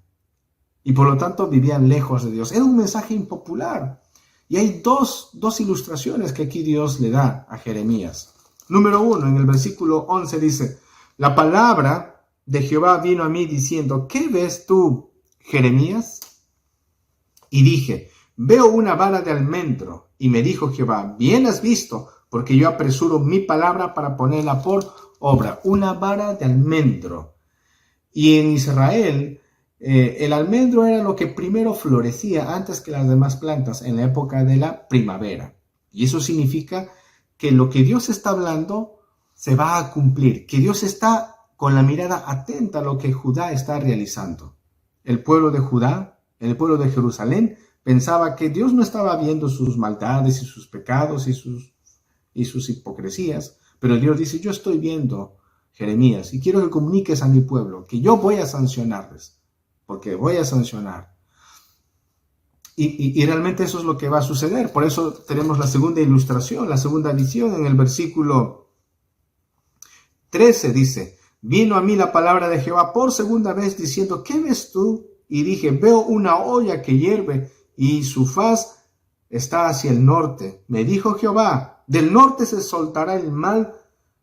y por lo tanto vivían lejos de Dios. Era un mensaje impopular. Y hay dos ilustraciones que aquí Dios le da a Jeremías. Número 1, en el versículo 11 dice: la palabra de Jehová vino a mí diciendo, ¿qué ves tú, Jeremías? Y dije, veo una vara de almendro. Y me dijo Jehová, bien has visto, porque yo apresuro mi palabra para ponerla por obra. Una vara de almendro. Y en Israel, el almendro era lo que primero florecía antes que las demás plantas en la época de la primavera. Y eso significa que lo que Dios está hablando se va a cumplir, que Dios está con la mirada atenta a lo que Judá está realizando. El pueblo de Judá, el pueblo de Jerusalén, pensaba que Dios no estaba viendo sus maldades y sus pecados y sus hipocresías, pero Dios dice, yo estoy viendo, Jeremías, y quiero que comuniques a mi pueblo que yo voy a sancionarles, porque voy a sancionar. Y realmente eso es lo que va a suceder. Por eso tenemos la segunda ilustración, la segunda visión en el versículo 13 dice, vino a mí la palabra de Jehová por segunda vez diciendo, ¿qué ves tú? Y dije, veo una olla que hierve y su faz está hacia el norte. Me dijo Jehová, del norte se soltará el mal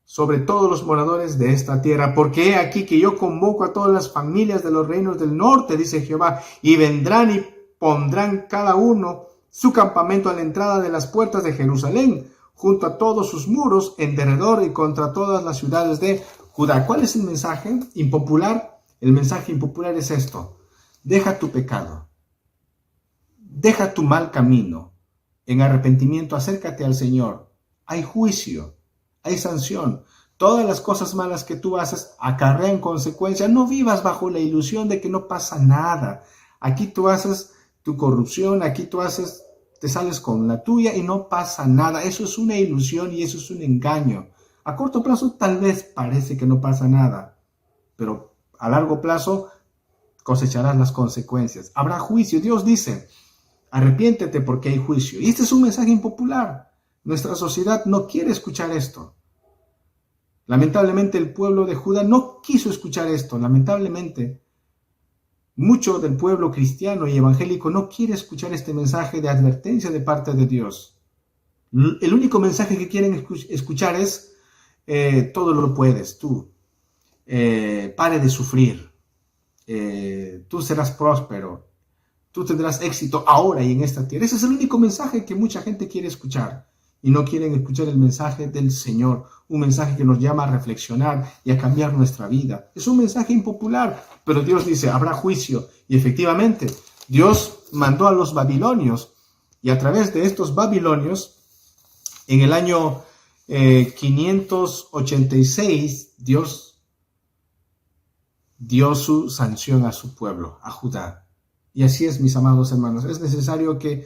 sobre todos los moradores de esta tierra, porque he aquí que yo convoco a todas las familias de los reinos del norte, dice Jehová, y vendrán y pondrán cada uno su campamento a la entrada de las puertas de Jerusalén, junto a todos sus muros, en derredor y contra todas las ciudades de Judá. ¿Cuál es el mensaje impopular? El mensaje impopular es esto: deja tu pecado, deja tu mal camino, en arrepentimiento acércate al Señor. Hay juicio, hay sanción. Todas las cosas malas que tú haces acarrean consecuencias. No vivas bajo la ilusión de que no pasa nada. Aquí tú haces tu corrupción, aquí tú te sales con la tuya y no pasa nada. Eso es una ilusión y eso es un engaño. A corto plazo tal vez parece que no pasa nada, pero a largo plazo cosecharás las consecuencias. Habrá juicio. Dios dice, arrepiéntete porque hay juicio. Y este es un mensaje impopular. Nuestra sociedad no quiere escuchar esto. Lamentablemente el pueblo de Judá no quiso escuchar esto. Lamentablemente, mucho del pueblo cristiano y evangélico no quiere escuchar este mensaje de advertencia de parte de Dios. El único mensaje que quieren escuchar es, todo lo puedes, tú. Pare de sufrir. Tú serás próspero. Tú tendrás éxito ahora y en esta tierra. Ese es el único mensaje que mucha gente quiere escuchar. Y no quieren escuchar el mensaje del Señor, un mensaje que nos llama a reflexionar y a cambiar nuestra vida. Es un mensaje impopular, pero Dios dice, habrá juicio. Y efectivamente, Dios mandó a los babilonios, y a través de estos babilonios, en el año 586, Dios dio su sanción a su pueblo, a Judá. Y así es, mis amados hermanos, es necesario que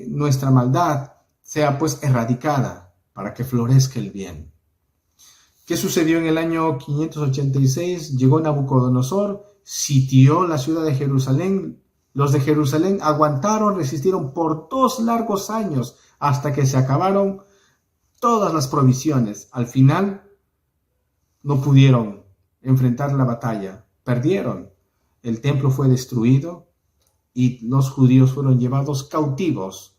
nuestra maldad sea pues erradicada para que florezca el bien. ¿Qué sucedió en el año 586? Llegó Nabucodonosor, sitió la ciudad de Jerusalén. Los de Jerusalén aguantaron, resistieron por 2 largos años hasta que se acabaron todas las provisiones. Al final no pudieron enfrentar la batalla, perdieron. El templo fue destruido y los judíos fueron llevados cautivos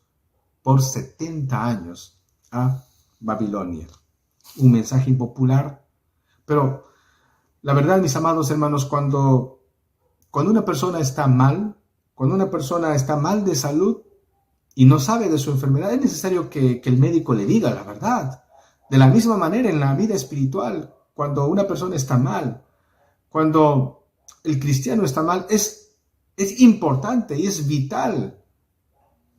por 70 años a Babilonia. Un mensaje impopular, pero la verdad, mis amados hermanos, cuando una persona está mal, cuando una persona está mal de salud y no sabe de su enfermedad, es necesario que el médico le diga la verdad. De la misma manera en la vida espiritual, cuando una persona está mal, cuando el cristiano está mal, es importante y es vital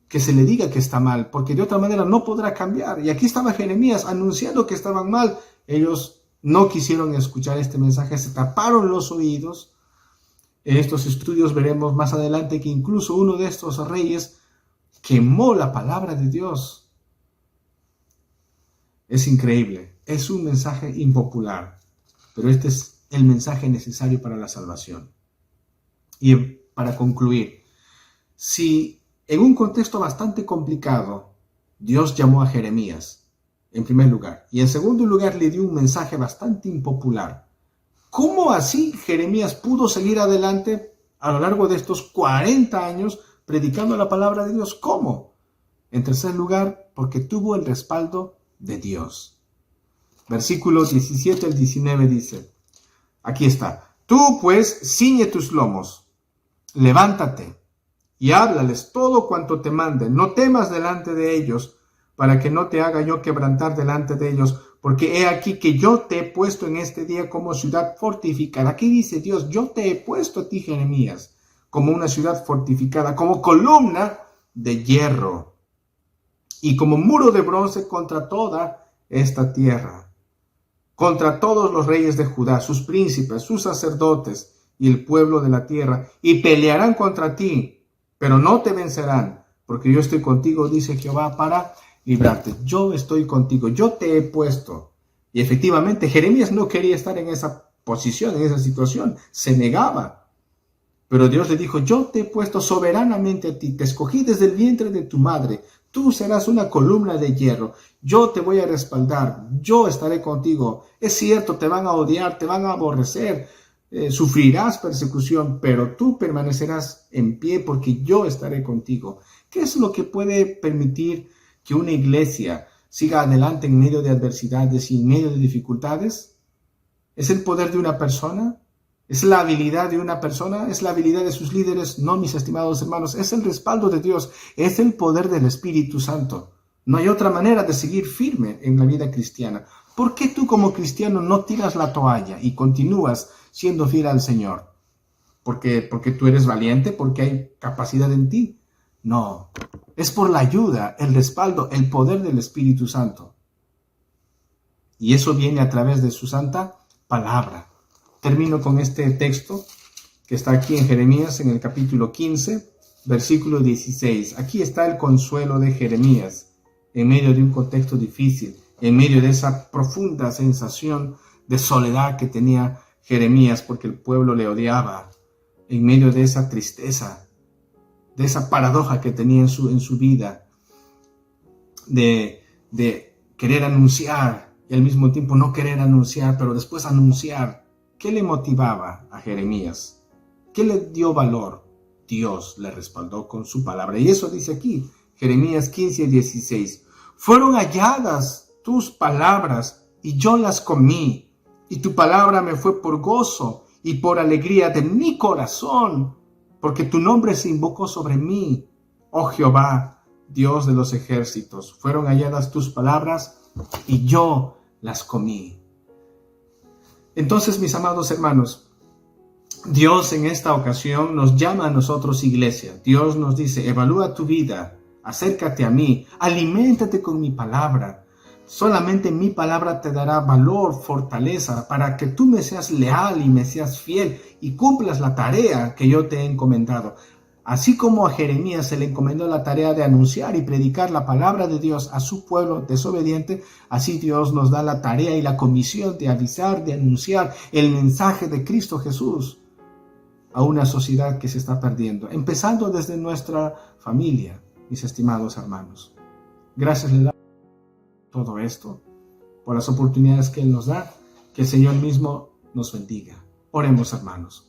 que se le diga que está mal, porque de otra manera no podrá cambiar. Y aquí estaba Jeremías anunciando que estaban mal. Ellos no quisieron escuchar este mensaje, se taparon los oídos. En estos estudios veremos más adelante que incluso uno de estos reyes quemó la palabra de Dios. Es increíble, es un mensaje impopular, pero este es el mensaje necesario para la salvación. Y para concluir, si en un contexto bastante complicado, Dios llamó a Jeremías, en primer lugar, y en segundo lugar le dio un mensaje bastante impopular, ¿cómo así Jeremías pudo seguir adelante a lo largo de estos 40 años predicando la palabra de Dios? ¿Cómo? En tercer lugar, porque tuvo el respaldo de Dios. Versículos 17 al 19 dice, aquí está, tú pues ciñe tus lomos, levántate y háblales todo cuanto te manden, no temas delante de ellos, para que no te haga yo quebrantar delante de ellos, porque he aquí que yo te he puesto en este día como ciudad fortificada. Aquí dice Dios, yo te he puesto a ti, Jeremías, como una ciudad fortificada, como columna de hierro y como muro de bronce contra toda esta tierra, contra todos los reyes de Judá, sus príncipes, sus sacerdotes y el pueblo de la tierra, y pelearán contra ti, pero no te vencerán, porque yo estoy contigo, dice Jehová, para librarte. Yo estoy contigo, yo te he puesto. Y efectivamente, Jeremías no quería estar en esa posición, en esa situación, se negaba. Pero Dios le dijo, yo te he puesto soberanamente a ti, te escogí desde el vientre de tu madre, tú serás una columna de hierro, yo te voy a respaldar, yo estaré contigo. Es cierto, te van a odiar, te van a aborrecer, sufrirás persecución, pero tú permanecerás en pie porque yo estaré contigo. ¿Qué es lo que puede permitir que una iglesia siga adelante en medio de adversidades y en medio de dificultades? ¿Es el poder de una persona? ¿Es la habilidad de una persona? ¿Es la habilidad de sus líderes? No, mis estimados hermanos, es el respaldo de Dios, es el poder del Espíritu Santo. No hay otra manera de seguir firme en la vida cristiana. ¿Por qué tú como cristiano no tiras la toalla y continúas siendo fiel al Señor? ¿Porque tú eres valiente? ¿Porque hay capacidad en ti? No, es por la ayuda, el respaldo, el poder del Espíritu Santo. Y eso viene a través de su santa palabra. Termino con este texto que está aquí en Jeremías, en el capítulo 15, versículo 16. Aquí está el consuelo de Jeremías, en medio de un contexto difícil, en medio de esa profunda sensación de soledad que tenía Jeremías, porque el pueblo le odiaba, en medio de esa tristeza, de esa paradoja que tenía en su vida, de querer anunciar y al mismo tiempo no querer anunciar, pero después anunciar. ¿Qué le motivaba a Jeremías? ¿Qué le dio valor? Dios le respaldó con su palabra. Y eso dice aquí, Jeremías 15, 16. Fueron halladas tus palabras y yo las comí, y tu palabra me fue por gozo y por alegría de mi corazón, porque tu nombre se invocó sobre mí, oh Jehová, Dios de los ejércitos. Fueron halladas tus palabras y yo las comí. Entonces, mis amados hermanos, Dios en esta ocasión nos llama a nosotros iglesia. Dios nos dice, evalúa tu vida, acércate a mí, aliméntate con mi palabra. Solamente mi palabra te dará valor, fortaleza, para que tú me seas leal y me seas fiel y cumplas la tarea que yo te he encomendado. Así como a Jeremías se le encomendó la tarea de anunciar y predicar la palabra de Dios a su pueblo desobediente, así Dios nos da la tarea y la comisión de avisar, de anunciar el mensaje de Cristo Jesús a una sociedad que se está perdiendo, empezando desde nuestra familia, mis estimados hermanos. Gracias le damos por todo esto, por las oportunidades que Él nos da, que el Señor mismo nos bendiga. Oremos, hermanos.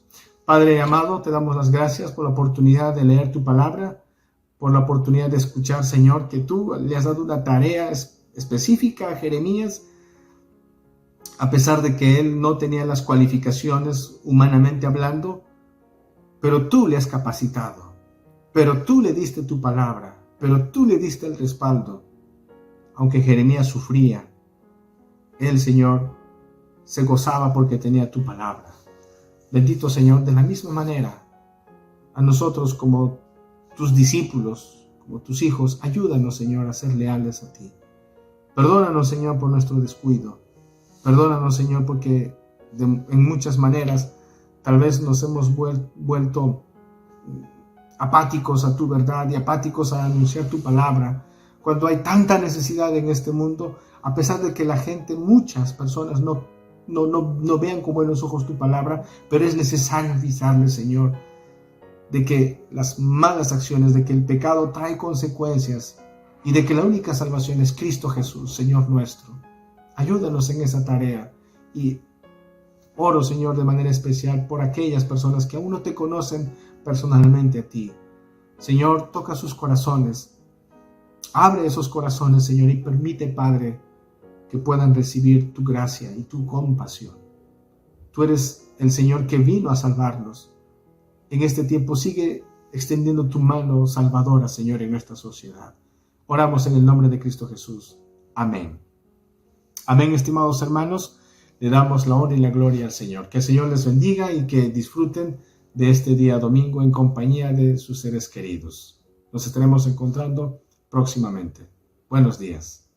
Padre amado, te damos las gracias por la oportunidad de leer tu palabra, por la oportunidad de escuchar, Señor, que tú le has dado una tarea específica a Jeremías, a pesar de que él no tenía las cualificaciones humanamente hablando, pero tú le has capacitado, pero tú le diste tu palabra, pero tú le diste el respaldo. Aunque Jeremías sufría, él, Señor, se gozaba porque tenía tu palabra. Bendito Señor, de la misma manera, a nosotros como tus discípulos, como tus hijos, ayúdanos, Señor, a ser leales a ti. Perdónanos, Señor, por nuestro descuido. Perdónanos, Señor, porque en muchas maneras tal vez nos hemos vuelto apáticos a tu verdad y apáticos a anunciar tu palabra, cuando hay tanta necesidad en este mundo, a pesar de que la gente, muchas personas no no vean con buenos ojos tu palabra, pero es necesario avisarles, Señor, de que las malas acciones, de que el pecado trae consecuencias y de que la única salvación es Cristo Jesús, Señor nuestro. Ayúdanos en esa tarea y oro, Señor, de manera especial por aquellas personas que aún no te conocen personalmente a ti. Señor, toca sus corazones, abre esos corazones, Señor, y permite, Padre, que puedan recibir tu gracia y tu compasión. Tú eres el Señor que vino a salvarnos. En este tiempo sigue extendiendo tu mano salvadora, Señor, en nuestra sociedad. Oramos en el nombre de Cristo Jesús. Amén. Amén, estimados hermanos. Le damos la honra y la gloria al Señor. Que el Señor les bendiga y que disfruten de este día domingo en compañía de sus seres queridos. Nos estaremos encontrando próximamente. Buenos días.